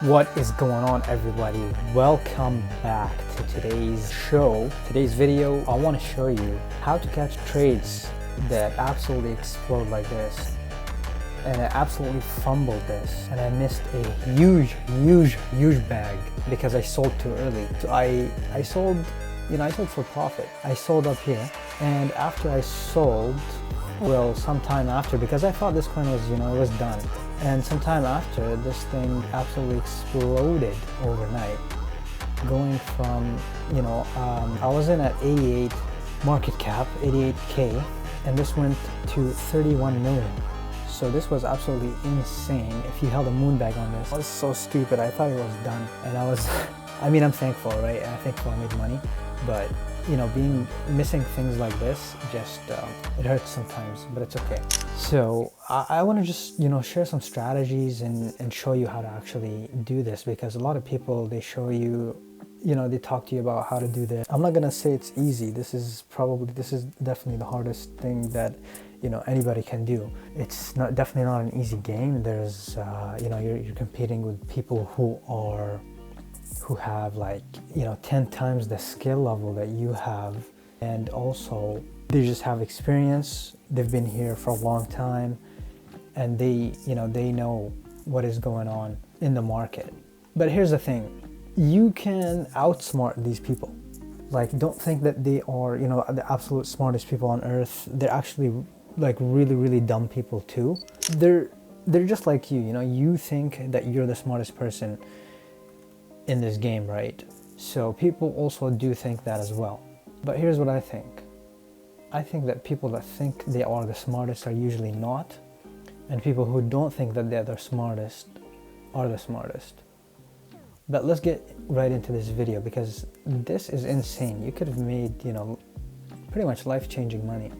What is going on, everybody? Welcome back to today's show. Today's video, I want to show you how to catch trades that absolutely explode like this. And I absolutely fumbled this, and I missed a huge bag because I sold too early. So I sold, I sold for profit. I sold up here, and after I sold, well, sometime after, because I thought this coin was, it was done. And sometime after, this thing absolutely exploded overnight, going from, I was in at 88 market cap, 88K, and this went to 31 million. So this was absolutely insane. If you held a moon bag on this, I was so stupid. I thought it was done. And I was, I'm thankful, right? I'm thankful I made money, but missing things like this, just, it hurts sometimes, but it's okay. So I want to just, share some strategies and show you how to actually do this, because a lot of people, they show you, they talk to you about how to do this. I'm not going to say it's easy. This is definitely the hardest thing that, anybody can do. It's definitely not an easy game. There's, you're competing with people who have 10 times the skill level that you have, and also they just have experience. They've been here for a long time, and they know what is going on in the market. But here's the thing, you can outsmart these people. Don't think that they are the absolute smartest people on earth. They're actually really dumb people too. They're just like you. You think that you're the smartest person in this game, right? So people also do think that as well. But here's what I think. I think that people that think they are the smartest are usually not, and people who don't think that they're the smartest are the smartest. But let's get right into this video, because this is insane. You could have made, pretty much life-changing money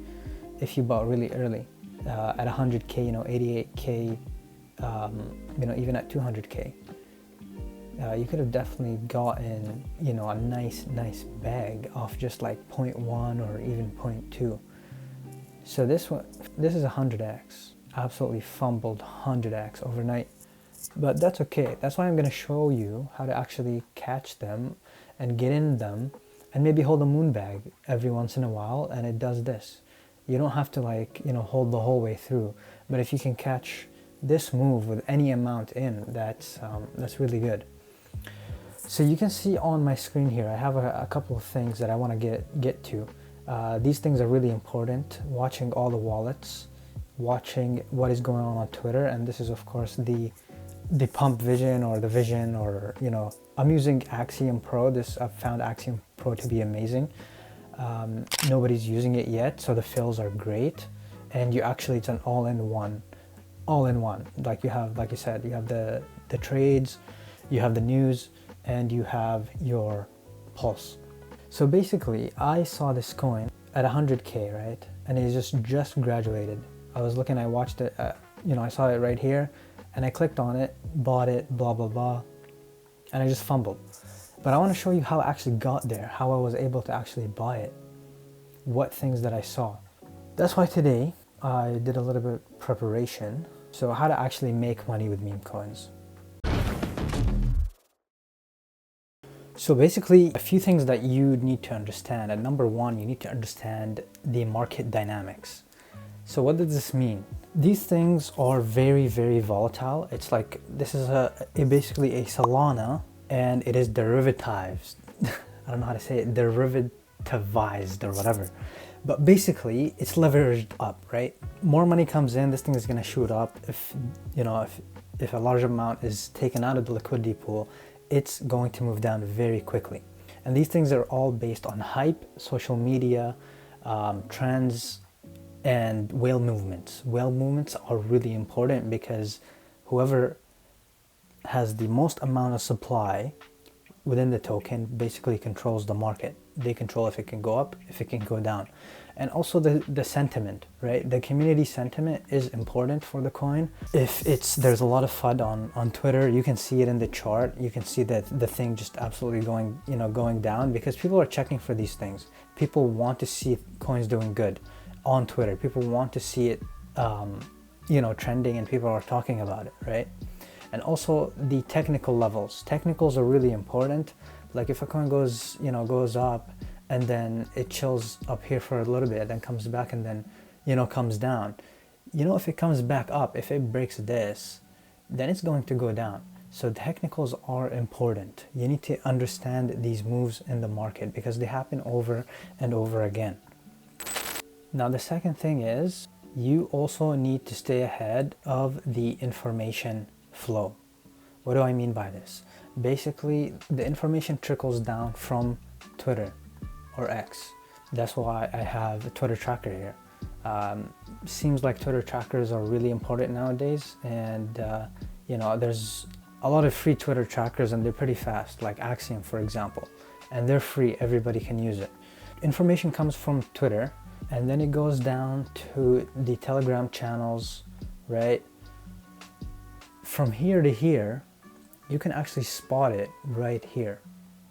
if you bought really early, at 100K, 88K, even at 200K. You could have definitely gotten, a nice bag off just 0.1 or even 0.2. So this is 100x. Absolutely fumbled 100x overnight. But that's okay. That's why I'm going to show you how to actually catch them and get in them, and maybe hold a moon bag every once in a while, and it does this. You don't have to hold the whole way through. But if you can catch this move with any amount in, that's really good. So you can see on my screen here, I have a couple of things that I want to get to. These things are really important. Watching all the wallets, watching what is going on Twitter, and this is of course the pump vision, or the vision, or I'm using Axiom Pro. I've found Axiom Pro to be amazing. Nobody's using it yet, so the fills are great, and it's an all-in-one. Like you said, you have the trades, you have the news, and you have your pulse. So basically, I saw this coin at 100K, right? And it just graduated. I was looking, I watched it, I saw it right here, and I clicked on it, bought it, blah, blah, blah, and I just fumbled. But I want to show you how I actually got there, how I was able to actually buy it, what things that I saw. That's why today I did a little bit of preparation. So how to actually make money with meme coins. So basically, a few things that you need to understand. And number one, you need to understand the market dynamics. So what does this mean? These things are very volatile. It's this is basically a Solana, and it is derivatized. I don't know how to say it, derivativized or whatever. But basically, it's leveraged up, right? More money comes in, this thing is going to shoot up. If a large amount is taken out of the liquidity pool, it's going to move down very quickly. And these things are all based on hype, social media, trends, and whale movements. Whale movements are really important, because whoever has the most amount of supply within the token basically controls the market. They control if it can go up, if it can go down. And also the sentiment, right? The community sentiment is important for the coin. If there's a lot of FUD on Twitter, you can see it in the chart. You can see that the thing just absolutely going down, because people are checking for these things. People want to see coins doing good on Twitter. People want to see it, trending, and people are talking about it, right? And also the technical levels. Technicals are really important. Like if a coin goes, goes up and then it chills up here for a little bit, then comes back and then, comes down. If it comes back up, if it breaks this, then it's going to go down. So technicals are important. You need to understand these moves in the market because they happen over and over again. Now the second thing is you also need to stay ahead of the information flow. What do I mean by this? Basically, the information trickles down from Twitter or X. That's why I have a Twitter tracker here. Seems like Twitter trackers are really important nowadays, and there's a lot of free Twitter trackers and they're pretty fast, like Axiom for example, and they're free, everybody can use it. Information comes from Twitter and then it goes down to the Telegram channels, right? From here to here, you can actually spot it right here,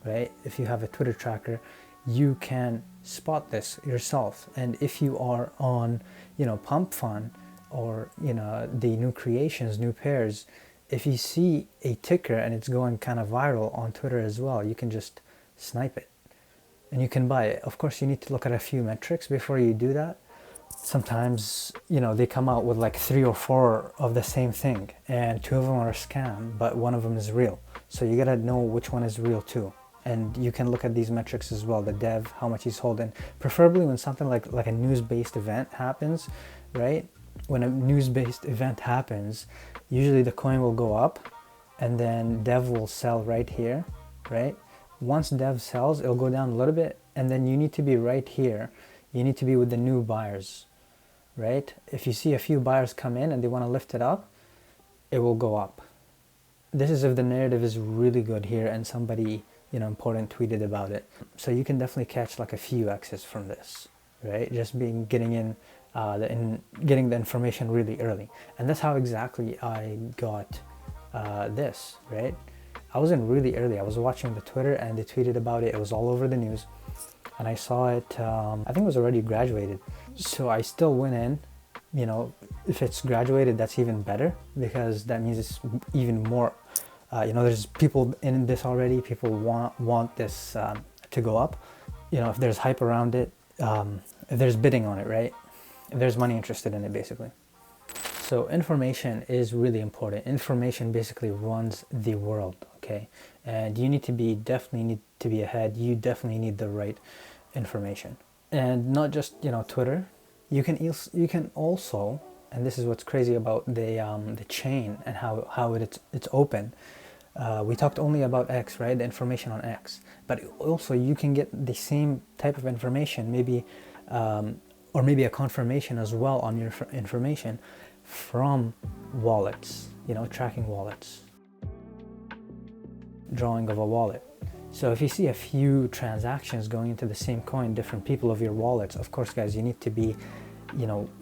right? If you have a Twitter tracker, you can spot this yourself. And if you are on, Pump Fun or, the new creations, new pairs, if you see a ticker and it's going kind of viral on Twitter as well, you can just snipe it and you can buy it. Of course, you need to look at a few metrics before you do that. Sometimes, they come out with like 3 or 4 of the same thing and 2 of them are a scam, but 1 of them is real. So you gotta know which one is real too. And you can look at these metrics as well, the dev, how much he's holding. Preferably when something like a news-based event happens, right? When a news-based event happens, usually the coin will go up and then dev will sell right here, right? Once dev sells, it'll go down a little bit and then you need to be right here. You need to be with the new buyers, right? If you see a few buyers come in and they want to lift it up, it will go up. This is if the narrative is really good here and somebody, important tweeted about it. So you can definitely catch like a few X's from this, right? Just getting in getting the information really early. And that's how exactly I got this, right? I was in really early. I was watching the Twitter and they tweeted about it. It was all over the news. And I saw it, I think it was already graduated. So I still went in, if it's graduated, that's even better because that means it's even more, there's people in this already. People want this to go up. If there's hype around it, if there's bidding on it, right? If there's money interested in it, basically. So information is really important. Information basically runs the world, okay? And you definitely need to be ahead. You definitely need the right information. And not just, Twitter. You can also, and this is what's crazy about the chain and how it's open. We talked only about X, right? The information on X. But also you can get the same type of information, maybe or maybe a confirmation as well on your information from wallets, tracking wallets, drawing of a wallet. So if you see a few transactions going into the same coin, different people of your wallets, of course, guys, you need to be,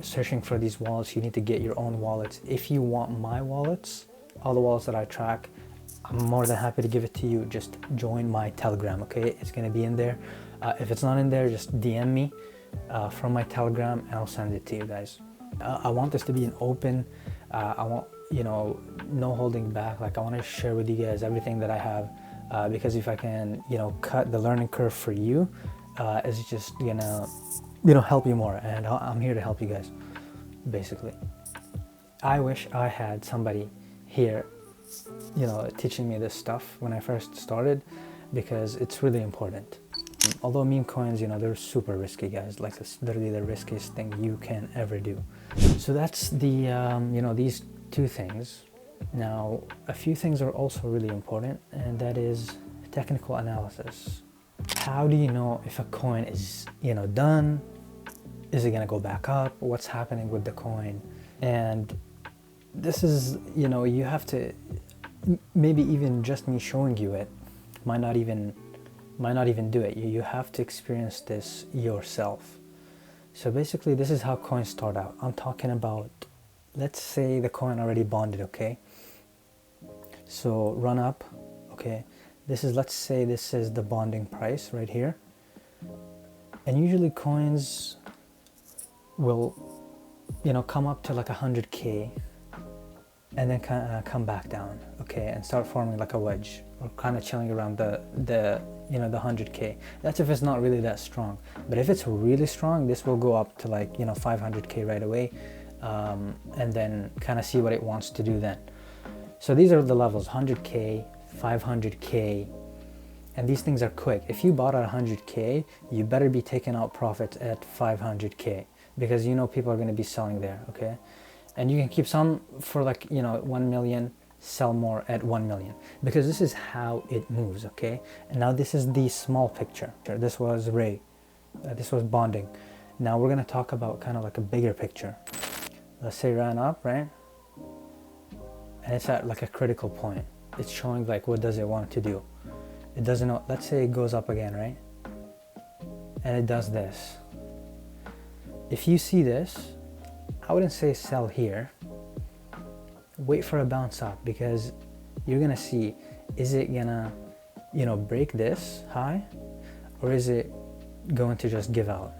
searching for these wallets. You need to get your own wallets. If you want my wallets, all the wallets that I track, I'm more than happy to give it to you. Just join my Telegram, okay? It's gonna be in there. If it's not in there, just DM me from my Telegram and I'll send it to you guys. I want this to be an open, I want, no holding back. Like I want to share with you guys everything that I have because if I can, cut the learning curve for you, it's just gonna, help you more. And I'm here to help you guys, basically. I wish I had somebody here, teaching me this stuff when I first started because it's really important. Although meme coins, they're super risky, guys. Like it's literally the riskiest thing you can ever do. So that's the, these 2 things. Now, a few things are also really important, and that is technical analysis. How do you know if a coin is, done? Is it gonna go back up? What's happening with the coin? And this is, you have to, maybe even just me showing you it might not even do it. You have to experience this yourself. So basically this is how coins start out. I'm talking about, let's say the coin already bonded, okay? So run up, okay? Let's say this is the bonding price right here. And usually coins will, come up to like 100K and then kind of come back down, okay, and start forming like a wedge, or kind of chilling around the you know, the 100k. That's if it's not really that strong. But if it's really strong, this will go up to like, you know, 500k right away, and then kind of see what it wants to do then. So these are the levels: 100k, 500k, and these things are quick. If you bought at 100k, you better be taking out profits at 500k, because you know people are going to be selling there, okay? And you can keep some for like, you know, 1 million, sell more at 1 million, because this is how it moves, okay? And now this is the small picture. This was Ray, this was bonding. Now we're going to talk about kind of like a bigger picture. Let's say ran up, right? And it's at like a critical point. It's showing like, what does it want to do? It doesn't know. Let's say it goes up again, right? And it does this. If you see this, I wouldn't say sell here. Wait for a bounce up, because you're gonna see, is it gonna, you know, break this high, or is it going to just give out?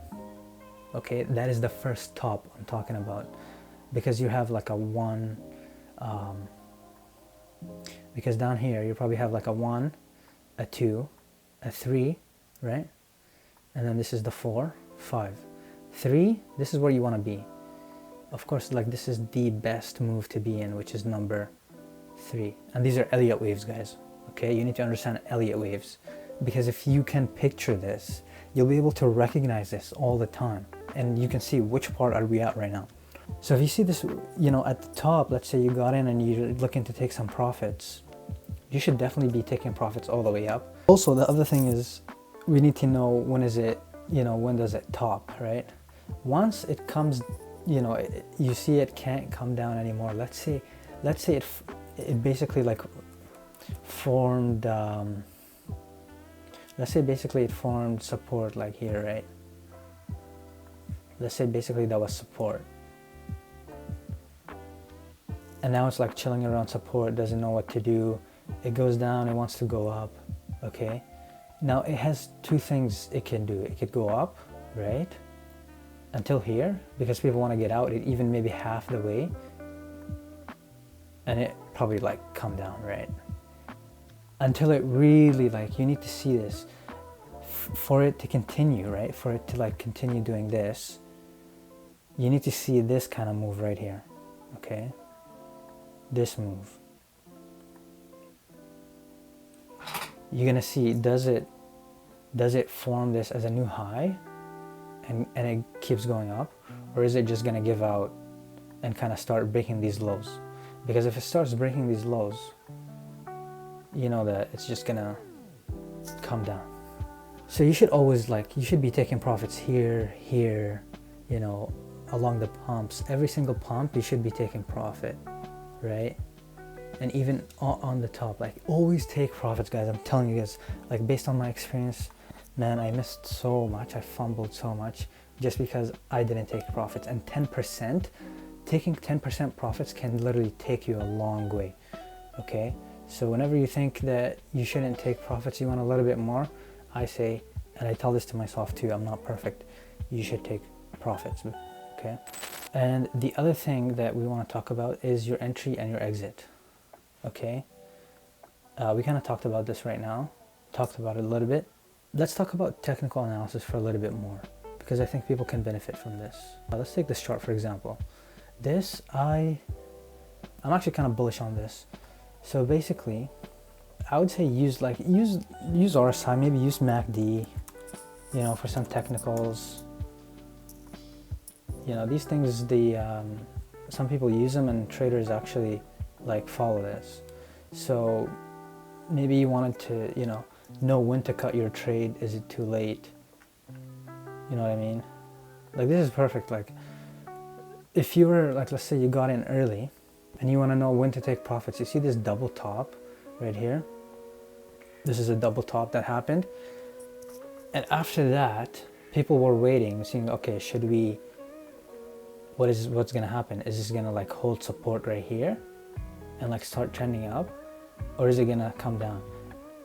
Okay, that is the first top I'm talking about, because you have like a one, because down here you probably have like a 1, a 2, a 3, right? And then this is the 4, 5. 3, this is where you want to be. Of course, like this is the best move to be in, which is number 3. And these are Elliott waves, guys. Okay, you need to understand Elliott waves, because if you can picture this, you'll be able to recognize this all the time, and you can see which part are we at right now. So if you see this, you know, at the top, let's say you got in and you're looking to take some profits, you should definitely be taking profits all the way up. Also, the other thing is, we need to know when is it, you know, when does it top, right? Once it comes, you know, you see it can't come down anymore. Let's say it basically like formed, let's say basically it formed support like here, right? Let's say basically that was support. And now it's like chilling around support, doesn't know what to do. It goes down, it wants to go up, okay? Now it has two things it can do. It could go up, right? Until here, because people want to get out, it even maybe half the way. And it probably like come down, right? Until it really like, you need to see this. For it to continue, right? For it to like continue doing this, you need to see this kind of move right here, okay? This move. You're gonna see, does it form this as a new high and it keeps going up, or is it just gonna give out and kind of start breaking these lows? Because if it starts breaking these lows, you know that it's just gonna come down. So you should always like, you should be taking profits here, you know, along the pumps. Every single pump you should be taking profit, right? And even on the top, like always take profits, guys. I'm telling you guys, like based on my experience, man, I missed so much. I fumbled so much just because I didn't take profits. And 10%, taking 10% profits can literally take you a long way, okay? So whenever you think that you shouldn't take profits, you want a little bit more, I say, and I tell this to myself too, I'm not perfect, you should take profits, okay? And the other thing that we want to talk about is your entry and your exit. Okay, we kind of talked about this right now, talked about it a little bit. Let's talk about technical analysis for a little bit more, because I think people can benefit from this. Let's take this chart for example. This, I'm actually kind of bullish on this. So basically, I would say use RSI, maybe use MACD, you know, for some technicals. You know, these things, some people use them and traders actually like follow this. So maybe you wanted to, you know when to cut your trade. Is it too late? You know what I mean? Like this is perfect. Like if you were like, let's say you got in early and you want to know when to take profits. You see this double top right here? This is a double top that happened. And after that, people were waiting, seeing, okay, should we, what's gonna happen? Is this gonna like hold support right here and like start trending up, or is it gonna come down?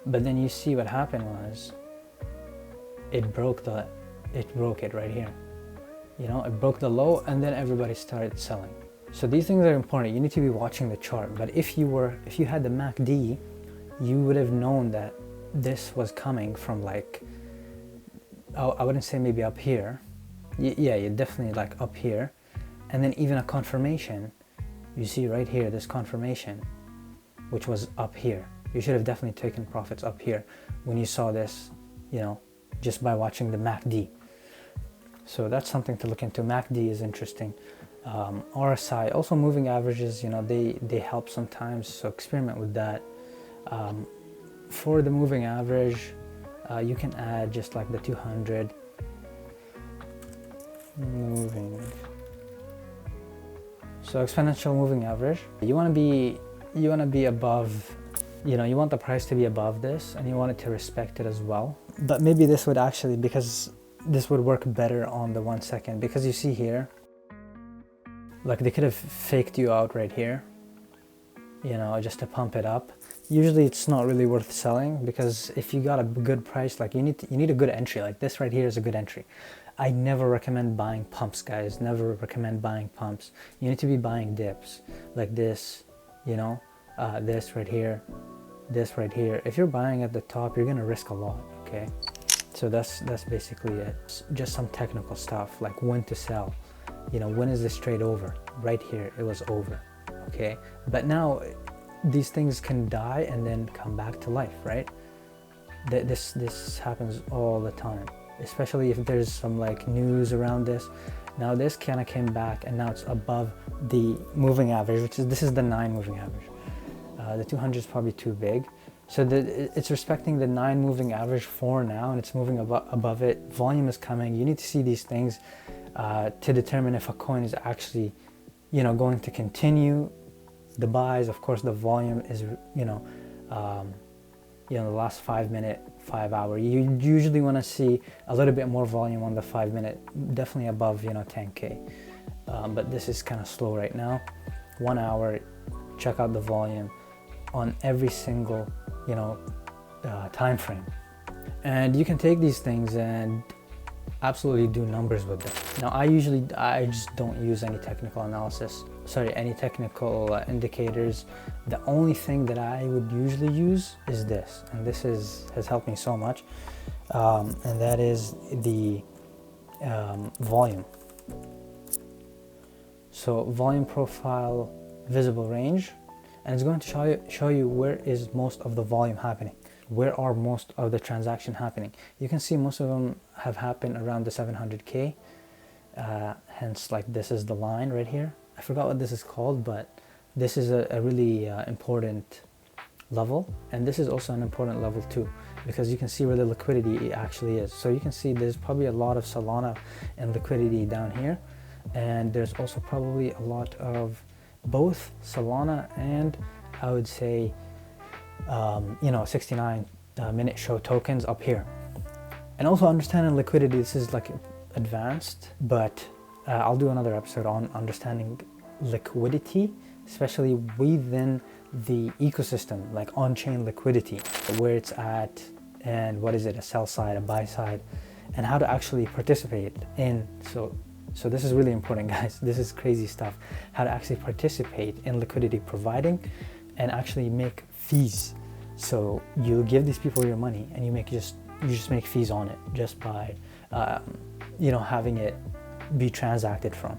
But then you see what happened was it broke it right here. You know, it broke the low and then everybody started selling. So these things are important. You need to be watching the chart. But if you had the MACD, you would have known that this was coming from like, I wouldn't say maybe up here. Yeah, you're definitely like up here. And then even a confirmation, you see right here, this confirmation, which was up here. You should have definitely taken profits up here when you saw this, you know, just by watching the MACD. So that's something to look into. MACD is interesting. RSI, also moving averages, you know, they help sometimes, so experiment with that. For the moving average, you can add just like the 200 moving. So exponential moving average, you want to be above, you know, you want the price to be above this, and you want it to respect it as well. But maybe this would actually, because this would work better on the 1 second, because you see here, like they could have faked you out right here, you know, just to pump it up. Usually it's not really worth selling, because if you got a good price, like you need a good entry. Like this right here is a good entry. I never recommend buying pumps, guys. Never recommend buying pumps. You need to be buying dips like this, you know, this right here, this right here. If you're buying at the top, you're gonna risk a lot. Okay, so that's basically it. Just some technical stuff like when to sell. You know, when is this trade over? Right here, it was over. Okay, but now these things can die and then come back to life, right? This happens all the time, especially if there's some like news around this. Now this kind of came back and now it's above the moving average, this is the 9 moving average. The 200 is probably too big, so it's respecting the 9 moving average for now, and it's moving above it. Volume is coming. You need to see these things to determine if a coin is actually, you know, going to continue the buys. Of course, the volume is, the last 5 minute, 5 hour. You usually want to see a little bit more volume on the 5 minute, definitely above, 10K. But this is kind of slow right now. 1 hour, check out the volume on every single, time frame. And you can take these things and absolutely do numbers with them. Now I just don't use any technical analysis, any technical indicators. The only thing that I would usually use is this, and this has helped me so much, and that is the volume. So volume profile, visible range, and it's going to show you where is most of the volume happening. Where are most of the transaction happening? You can see most of them have happened around the 700K. Hence, like this is the line right here. I forgot what this is called, but this is a really important level. And this is also an important level too, because you can see where the liquidity actually is. So you can see there's probably a lot of Solana and liquidity down here. And there's also probably a lot of both Solana and I would say 69 minute show tokens up here. And also understanding liquidity, this is like advanced, but I'll do another episode on understanding liquidity, especially within the ecosystem, like on-chain liquidity, where it's at, and what is it, a sell side, a buy side, and how to actually participate in. So this is really important, guys. This is crazy stuff. How to actually participate in liquidity providing and actually make fees. So you give these people your money and you just make fees on it just by having it be transacted from.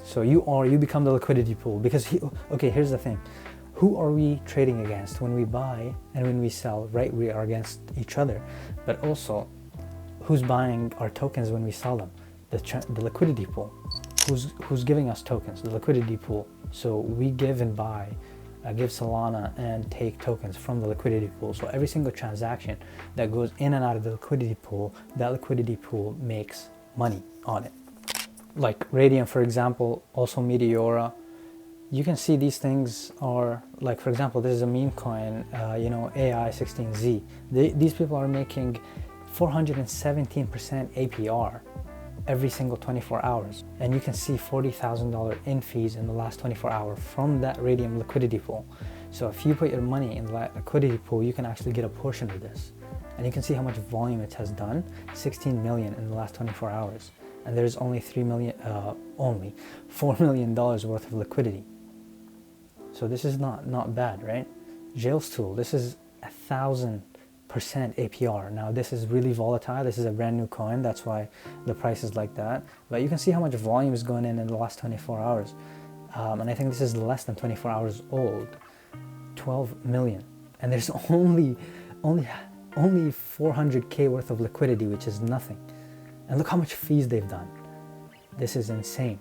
So you become the liquidity pool, because here's the thing. Who are we trading against when we buy and when we sell? Right, we are against each other, but also who's buying our tokens when we sell them? The liquidity pool. Who's giving us tokens? The liquidity pool. So we give and buy, give Solana and take tokens from the liquidity pool. So every single transaction that goes in and out of the liquidity pool, that liquidity pool makes money on it. Like Radium, for example, also Meteora. You can see these things are, like, for example, this is a meme coin, AI16Z. These people are making 417% APR every single 24 hours. And you can see $40,000 in fees in the last 24 hours from that Radium liquidity pool. So if you put your money in that liquidity pool, you can actually get a portion of this. And you can see how much volume it has done, 16 million in the last 24 hours. and there's only only $4 million worth of liquidity. So this is not bad, right? Jail's tool, this is 1,000% APR. Now this is really volatile. This is a brand new coin, that's why the price is like that. But you can see how much volume is going in the last 24 hours. And I think this is less than 24 hours old. 12 million. And there's only 400K worth of liquidity, which is nothing. And look how much fees they've done. This is insane.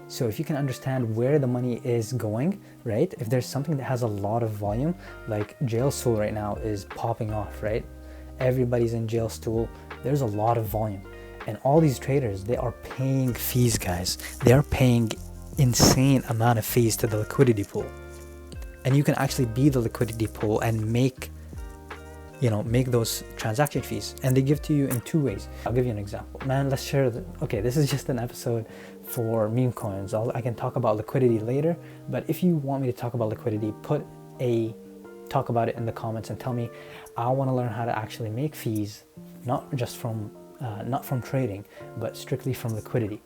So if you can understand where the money is going, right? If there's something that has a lot of volume, like Jail Stool right now is popping off, right? Everybody's in Jail Stool. There's a lot of volume. And all these traders, they are paying fees, guys. They are paying insane amount of fees to the liquidity pool. And you can actually be the liquidity pool and make those transaction fees, and they give to you in two ways. I'll give you an example. Man, let's share okay, this is just an episode for meme coins. I can talk about liquidity later, but if you want me to talk about liquidity, talk about it in the comments and tell me. I want to learn how to actually make fees, not from trading, but strictly from liquidity.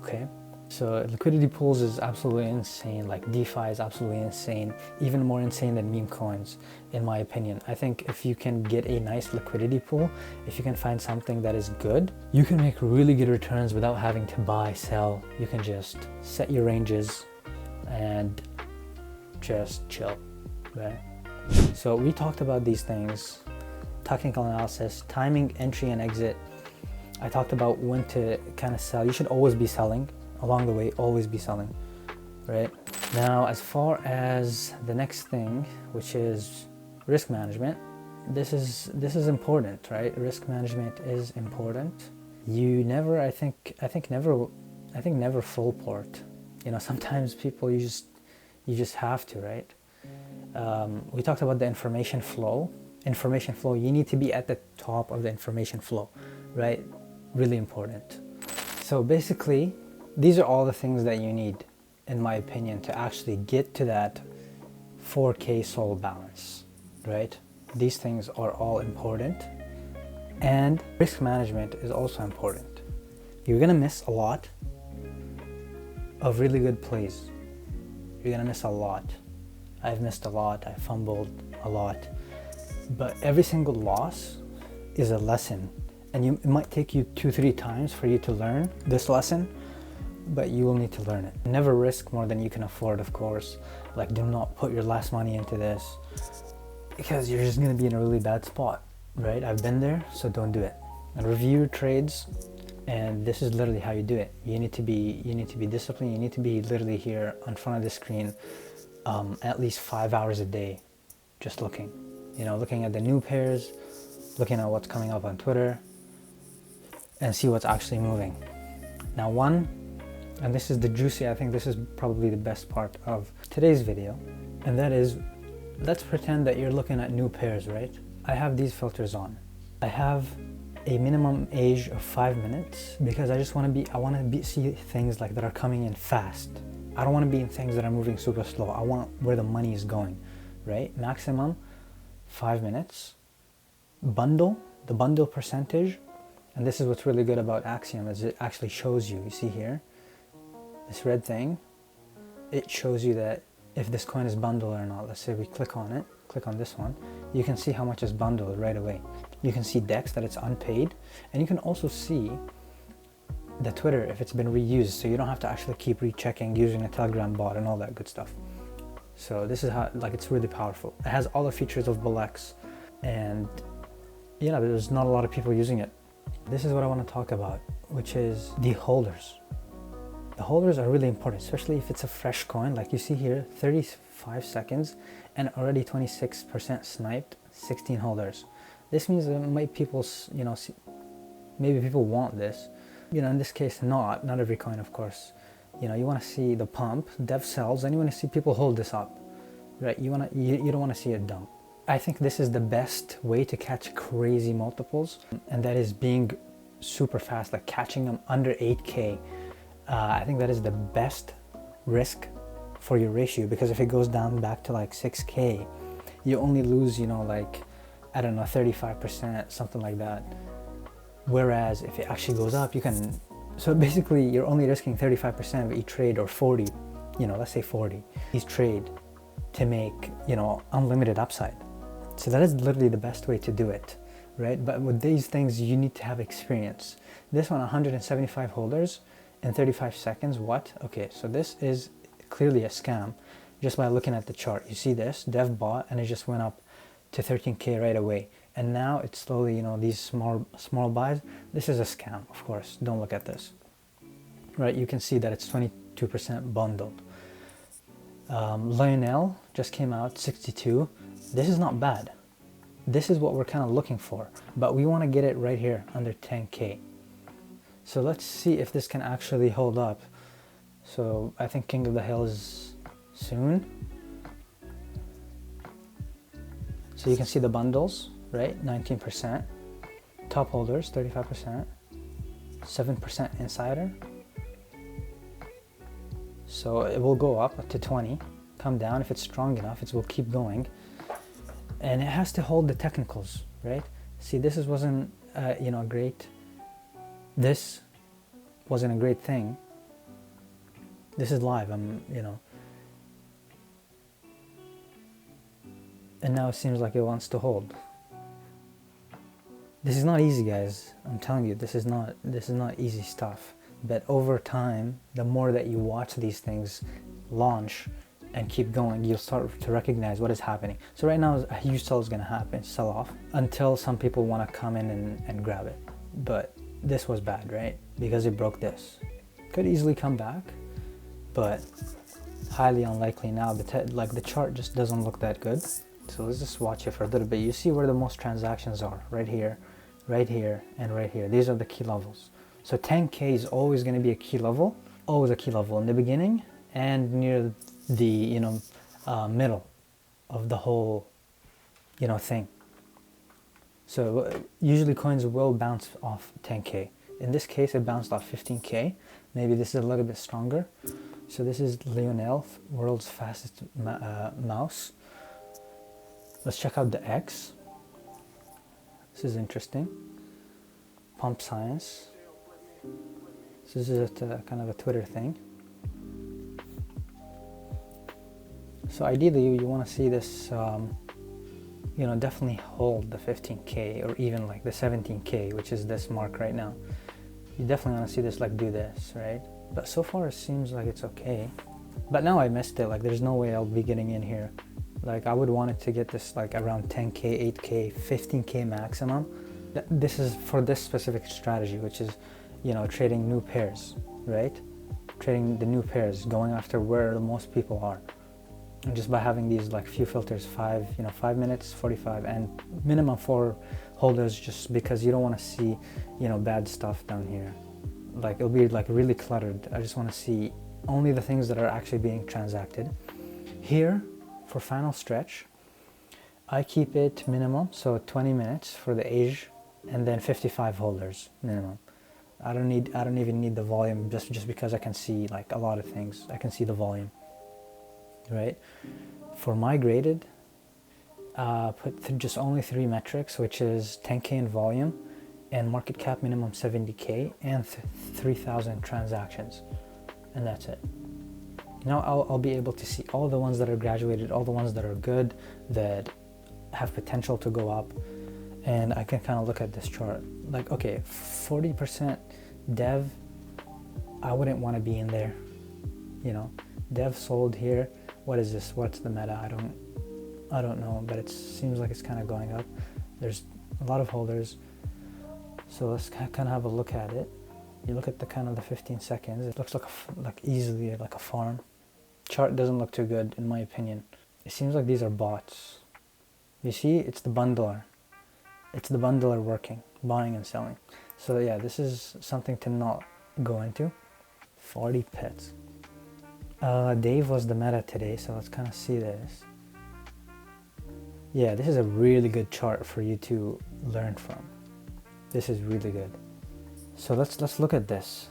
Okay, so liquidity pools is absolutely insane. Like DeFi is absolutely insane, even more insane than meme coins, in my opinion. I think if you can get a nice liquidity pool, if you can find something that is good, you can make really good returns without having to buy, sell. You can just set your ranges and just chill, right? So we talked about these things: technical analysis, timing, entry and exit. I talked about when to kind of sell. You should always be selling. Along the way, always be selling, right? Now, as far as the next thing, which is risk management, this is important, right? Risk management is important. You never, I think never full port. Sometimes people you just have to, right? We talked about the information flow. Information flow, you need to be at the top of the information flow, right? Really important. So basically, these are all the things that you need, in my opinion, to actually get to that 4K soul balance, right? These things are all important, and risk management is also important. You're gonna miss a lot of really good plays. You're gonna miss a lot. I've missed a lot, I fumbled a lot, but every single loss is a lesson, and it might take you 2-3 times for you to learn this lesson, but you will need to learn it. Never risk more than you can afford, of course. Like, do not put your last money into this, because you're just going to be in a really bad spot, right? I've been there, so don't do it. And review your trades, and this is literally how you do it. You need to be disciplined. You need to be literally here in front of the screen at least 5 hours a day, just looking at the new pairs, looking at what's coming up on Twitter, and see what's actually moving. Now, and this is the juicy, I think this is probably the best part of today's video, and that is, let's pretend that you're looking at new pairs, right? I have these filters on. I have a minimum age of 5 minutes because I want to see things like that are coming in fast. I don't want to be in things that are moving super slow. I want where the money is going, right? Maximum 5 minutes. The bundle percentage, and this is what's really good about Axiom, is it actually shows you see here, this red thing, it shows you that if this coin is bundled or not. Let's say we click on this one, you can see how much is bundled right away. You can see DEX, that it's unpaid, and you can also see the Twitter if it's been reused, so you don't have to actually keep rechecking using a Telegram bot and all that good stuff. So this is how, it's really powerful. It has all the features of BullX, and there's not a lot of people using it. This is what I want to talk about, which is the holders. The holders are really important, especially if it's a fresh coin. Like you see here, 35 seconds and already 26% sniped, 16 holders. This means that maybe people want this. In this case, not every coin, of course. You want to see the pump, dev sells, and you want to see people hold this up, right? You don't want to see it dump. I think this is the best way to catch crazy multiples, and that is being super fast, like catching them under 8K. I think that is the best risk for your ratio, because if it goes down back to 6K, you only lose, 35%, something like that. Whereas if it actually goes up, you can So basically you're only risking 35% of each trade, or 40, let's say 40 each trade, to make, unlimited upside. So that is literally the best way to do it, right? But with these things, you need to have experience. This one, 175 holders in 35 seconds. What? Okay, so this is clearly a scam just by looking at the chart. You see this, dev bought, and it just went up to 13K right away. And now it's slowly, these small buys. This is a scam, of course. Don't look at this, right? You can see that it's 22% bundled. Lionel just came out, 62. This is not bad. This is what we're kind of looking for, but we want to get it right here under 10K. So let's see if this can actually hold up. So I think King of the Hill is soon. So you can see the bundles, right? 19%. Top holders, 35%. 7% insider. So it will go up to 20, come down. If it's strong enough, it will keep going. And it has to hold the technicals, right? See, this wasn't, great. This wasn't a great thing. This is live, and now it seems like it wants to hold. This is not easy, guys. I'm telling you, this is not easy stuff. But over time, the more that you watch these things launch and keep going, you'll start to recognize what is happening. So right now, a huge sell is going to happen, sell off, until some people want to come in and grab it. But this was bad, right? Because it broke this. Could easily come back, but highly unlikely now. The chart just doesn't look that good. So let's just watch it for a little bit. You see where the most transactions are, right here, and right here. These are the key levels. So 10K is always going to be a key level, always a key level in the beginning and near the middle of the whole thing. So usually coins will bounce off 10K. In this case, it bounced off 15K. Maybe this is a little bit stronger. So this is Lionel, world's fastest mouse. Let's check out the X. This is interesting. Pump science. So this is kind of a Twitter thing. So ideally, you want to see this, definitely hold the 15K or even like the 17K, which is this mark right now. You definitely want to see this do this, right? But so far it seems like it's okay. But now I missed it. There's no way I'll be getting in here. I would want it to get this around 10K, 8K, 15K maximum. This is for this specific strategy, which is, trading new pairs, right? Trading the new pairs, going after where the most people are. And just by having these few filters, 5 minutes, 45, and minimum 4 holders, just because you don't want to see, bad stuff down here. It'll be really cluttered. I just want to see only the things that are actually being transacted. Here, for final stretch, I keep it minimum, so 20 minutes for the age, and then 55 holders minimum. I don't even need the volume, just because I can see a lot of things. I can see the volume, right? For my graded, put just only 3 metrics, which is 10K in volume and market cap minimum 70K and 3,000 transactions, and that's it. Now I'll be able to see all the ones that are graduated, all the ones that are good, that have potential to go up, and I can kind of look at this chart. Okay, 40% dev, I wouldn't want to be in there. Dev sold here. What is this? What's the meta? I don't know, but it seems like it's kind of going up. There's a lot of holders. So let's kind of have a look at it. You look at the 15 seconds. It looks easily like a farm. Chart doesn't look too good in my opinion. It seems like these are bots. You see, it's the bundler. It's the bundler working, buying and selling. So yeah, this is something to not go into. 40 pets. Dave was the meta today, so let's kind of see this. Yeah, this is a really good chart for you to learn from. This is really good. So let's look at this.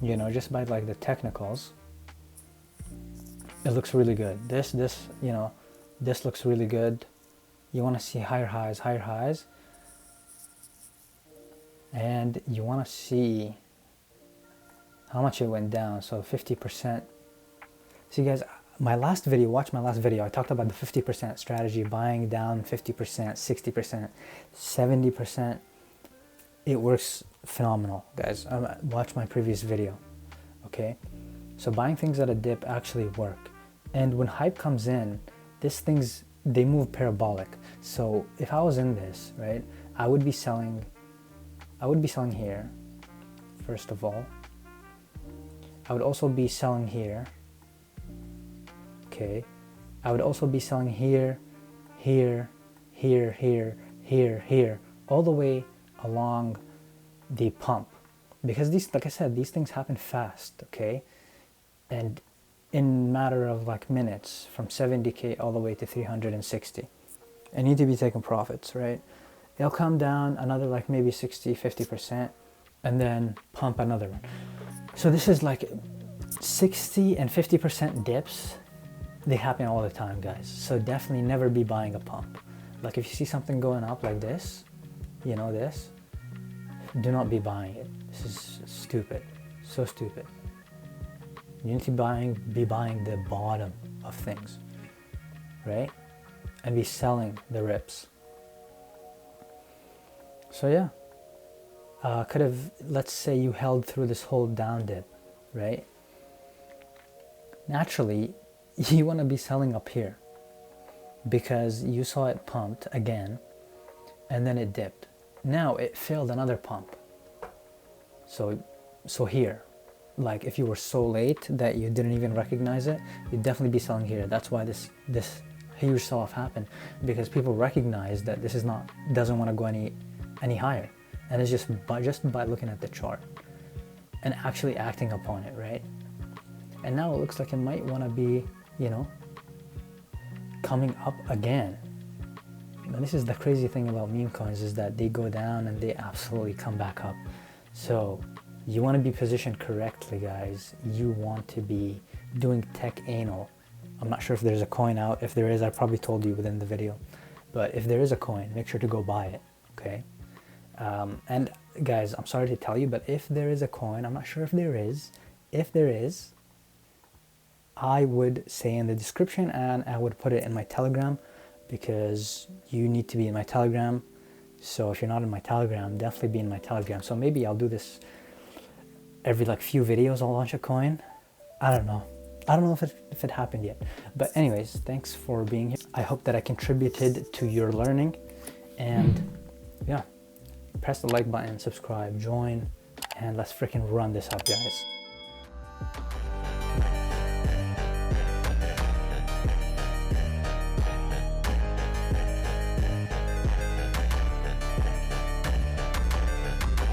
Just by the technicals, it looks really good. This looks really good. You want to see higher highs. and you want to see how much it went down. So 50%. See guys, watch my last video, I talked about the 50% strategy, buying down 50%, 60%, 70%. It works phenomenal, guys. Watch my previous video, okay? So buying things at a dip actually work. And when hype comes in, they move parabolic. So if I was in this, right, I would be selling here, first of all. I would also be selling here. Okay. I would also be selling here, here, here, here, here, here, all the way along the pump. Because these, like I said, these things happen fast, okay? And in matter of like minutes, from 70K all the way to 360. I need to be taking profits, right? It'll come down another like maybe 60, 50%, and then pump another one. So this is like 60 and 50% dips. They happen all the time, guys. So definitely never be buying a pump. Like if you see something going up like this, you know this, do not be buying it. This is stupid, so stupid. You need to be buying the bottom of things, right? And be selling the rips. So yeah, let's say you held through this whole down dip, right? Naturally, you want to be selling up here because you saw it pumped again and then it dipped. Now it failed another pump. So here, like if you were so late that you didn't even recognize it, you'd definitely be selling here. That's why this huge sell-off happened, because people recognize that this doesn't want to go any higher, and it's just by looking at the chart and actually acting upon it, right? And now it looks like it might want to be, you know, coming up again. And this is the crazy thing about meme coins, is that they go down and they absolutely come back up. So you want to be positioned correctly, guys. You want to be doing tech anal. I'm not sure if there's a coin out. If there is, I probably told you within the video. But if there is a coin, make sure to go buy it, okay? And guys, I'm sorry to tell you, but if there is a coin, I'm not sure if there is. If there is, I would say in the description, and I would put it in my Telegram, because you need to be in my Telegram. So if you're not in my Telegram, definitely be in my Telegram. So maybe I'll do this every like few videos. I'll launch a coin. I don't know if it happened yet. But anyways, thanks for being here. I hope that I contributed to your learning. And yeah, press the like button, subscribe, join, and let's freaking run this up, guys.